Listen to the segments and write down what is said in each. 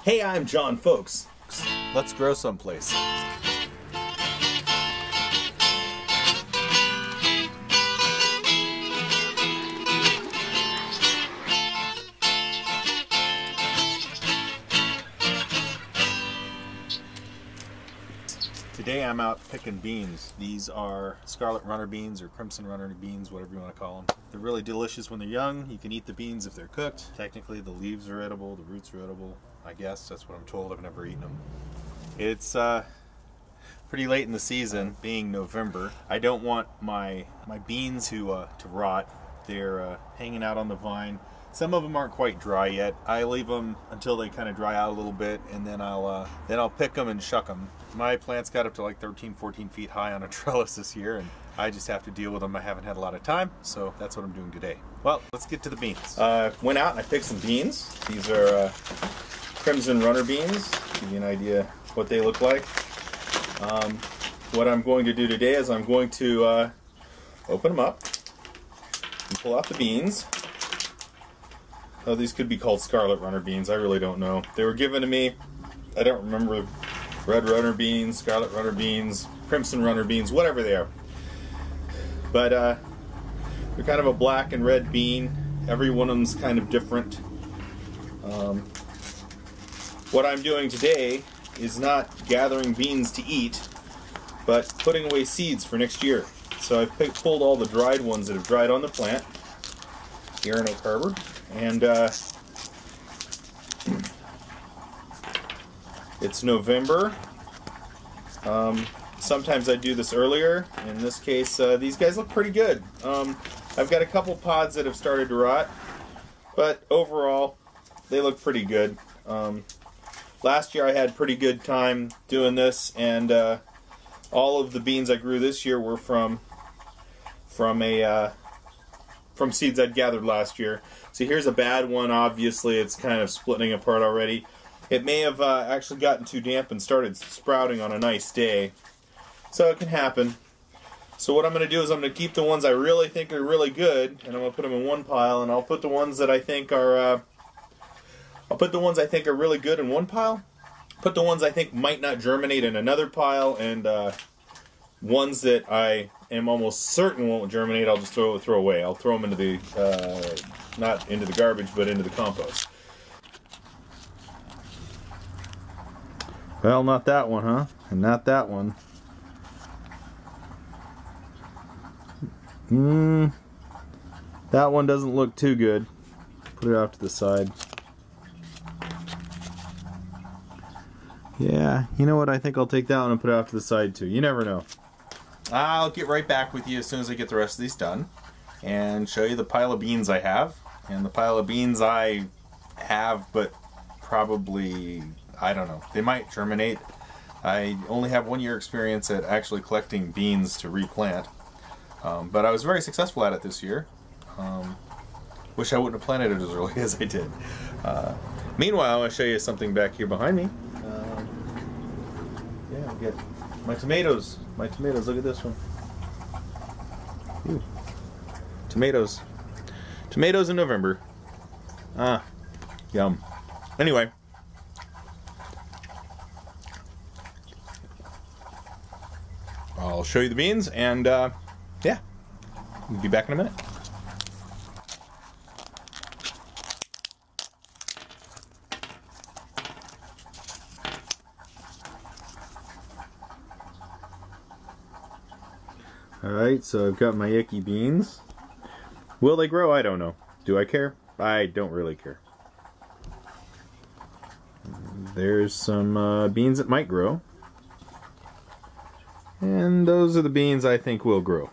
Hey, I'm John Fowkes. Let's grow someplace. Today I'm out picking beans. These are Scarlet runner beans or crimson runner beans, whatever you want to call them. They're really delicious when they're young. You can eat the beans if they're cooked. Technically the leaves are edible, the roots are edible. I guess that's what I'm told. I've never eaten them. It's pretty late in the season, being November. I don't want my beans to rot. They're hanging out on the vine. Some of them aren't quite dry yet. I leave them until they kind of dry out a little bit, and then I'll pick them and shuck them. My plants got up to like 13, 14 feet high on a trellis this year, and I just have to deal with them. I haven't had a lot of time, so that's what I'm doing today. Well, let's get to the beans. Went out and I picked some beans. These are crimson runner beans. Give you an idea what they look like. What I'm going to do today is I'm going to open them up and pull out the beans. Oh, these could be called Scarlet runner beans. I really don't know. They were given to me. I don't remember. Red runner beans, Scarlet runner beans, crimson runner beans, whatever they are. But they're kind of a black and red bean. Every one of them's kind of different. What I'm doing today is not gathering beans to eat, but putting away seeds for next year. So I've pulled all the dried ones that have dried on the plant here in Oak Harbor, and it's November. Sometimes I do this earlier. In this case, these guys look pretty good. I've got a couple pods that have started to rot, but overall, they look pretty good. Last year I had pretty good time doing this, and all of the beans I grew this year were from seeds I'd gathered last year. So here's a bad one. Obviously, it's kind of splitting apart already. It may have actually gotten too damp and started sprouting on a nice day. So it can happen. So what I'm going to do is I'm going to keep the ones I really think are really good, and I'm going to put them in one pile, and I'll put the ones that I think are really good in one pile. Put the ones I think might not germinate in another pile, and ones that I am almost certain won't germinate, I'll just throw away. I'll throw them into the not into the garbage, but into the compost. Well, not that one, huh? And not that one. That one doesn't look too good. Put it off to the side. Yeah, you know what? I think I'll take that one and put it off to the side too. You never know. I'll get right back with you as soon as I get the rest of these done and show you the pile of beans I have. And the pile of beans I have, but probably, I don't know, they might germinate. I only have 1 year experience at actually collecting beans to replant, but I was very successful at it this year. Wish I wouldn't have planted it as early as I did. Meanwhile, I'll show you something back here behind me. Yeah, I'll get my tomatoes. My tomatoes, look at this one. Ooh. Tomatoes. Tomatoes in November. Ah, yum. Anyway. I'll show you the beans, and yeah, we'll be back in a minute. Alright, so I've got my icky beans. Will they grow? I don't know. Do I care? I don't really care. There's some beans that might grow. And those are the beans I think will grow.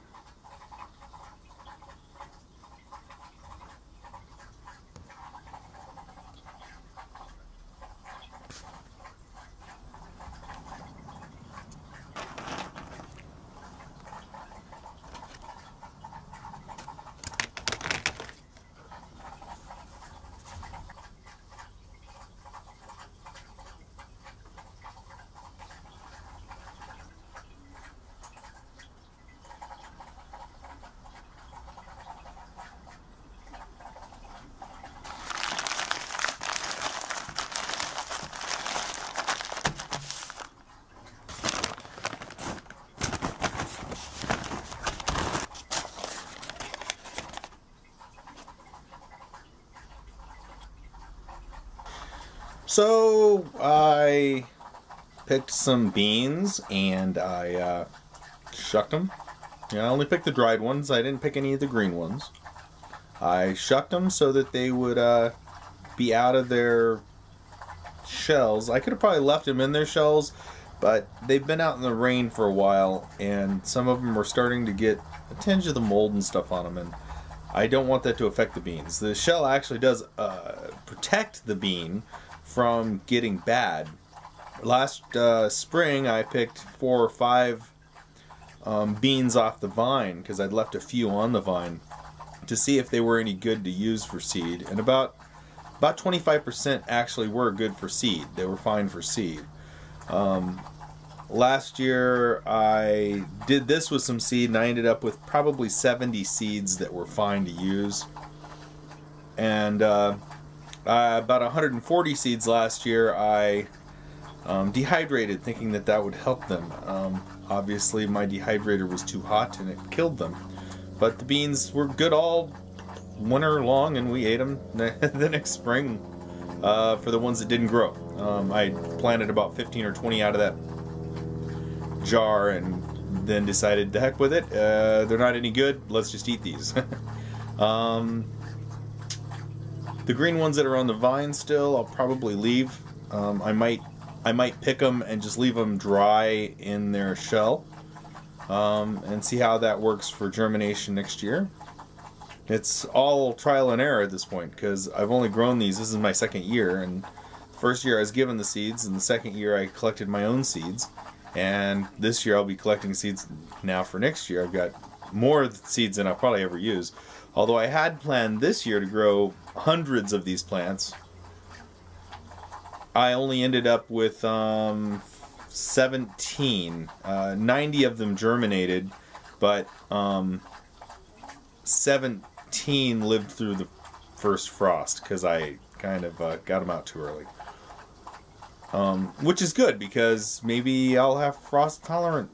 So I picked some beans and I shucked them. Yeah, I only picked the dried ones. I didn't pick any of the green ones. I shucked them so that they would be out of their shells. I could have probably left them in their shells, but they've been out in the rain for a while, and some of them are starting to get a tinge of the mold and stuff on them, and I don't want that to affect the beans. The shell actually does protect the bean from getting bad. Last spring I picked 4 or 5 beans off the vine because I'd left a few on the vine to see if they were any good to use for seed, and about 25% actually were good for seed. They were fine for seed. Last year I did this with some seed and I ended up with probably 70 seeds that were fine to use, and about 140 seeds last year I dehydrated, thinking that that would help them. Obviously my dehydrator was too hot and it killed them, but the beans were good all winter long, and we ate them the next spring for the ones that didn't grow. I planted about 15 or 20 out of that jar and then decided to heck with it. They're not any good, let's just eat these. The green ones that are on the vine still, I'll probably leave. I might pick them and just leave them dry in their shell and see how that works for germination next year. It's all trial and error at this point because I've only grown these. This is my second year, and the first year I was given the seeds, and the second year I collected my own seeds, and this year I'll be collecting seeds now for next year. I've got more seeds than I'll probably ever use, although I had planned this year to grow hundreds of these plants. I only ended up with 17. 90 of them germinated, but 17 lived through the first frost because I kind of got them out too early. Which is good because maybe I'll have frost tolerant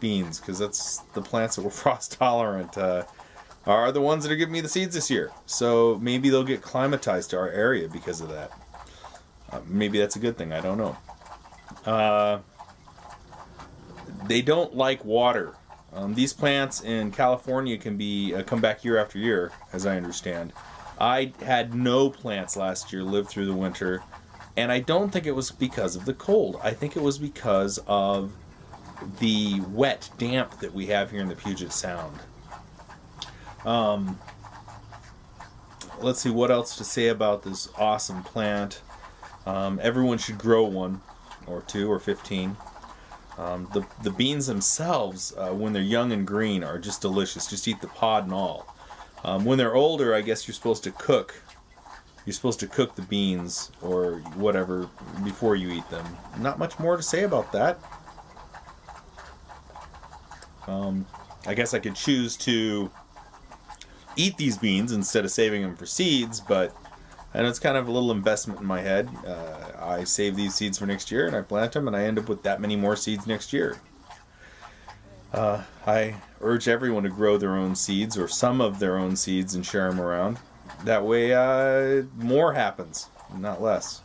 beans, because that's the plants that were frost tolerant are the ones that are giving me the seeds this year. So maybe they'll get climatized to our area because of that. Maybe that's a good thing, I don't know. They don't like water. These plants in California can be come back year after year, as I understand. I had no plants last year live through the winter, and I don't think it was because of the cold. I think it was because of the wet damp that we have here in the Puget Sound. Let's see what else to say about this awesome plant. Everyone should grow one, or 2, or 15. The beans themselves, when they're young and green, are just delicious. Just eat the pod and all. When they're older, I guess you're supposed to cook. You're supposed to cook the beans or whatever before you eat them. Not much more to say about that. I guess I could choose to eat these beans instead of saving them for seeds, but and it's kind of a little investment in my head. I save these seeds for next year and I plant them and I end up with that many more seeds next year. I urge everyone to grow their own seeds or some of their own seeds and share them around. That way more happens, not less.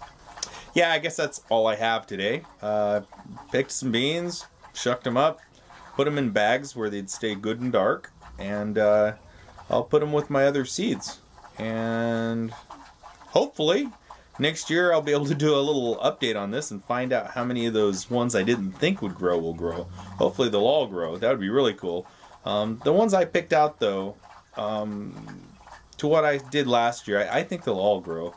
Yeah, I guess that's all I have today. Picked some beans, shucked them up, put them in bags where they'd stay good and dark, and I'll put them with my other seeds. And hopefully next year I'll be able to do a little update on this and find out how many of those ones I didn't think would grow will grow. Hopefully they'll all grow. That would be really cool. The ones I picked out though, to what I did last year, I think they'll all grow.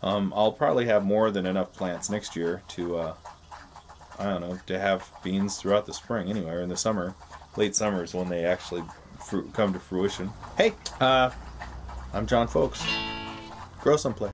I'll probably have more than enough plants next year to, I don't know, to have beans throughout the spring anyway, or in the summer. Late summer is when they actually come to fruition. Hey, I'm John Fowkes. Grow someplace.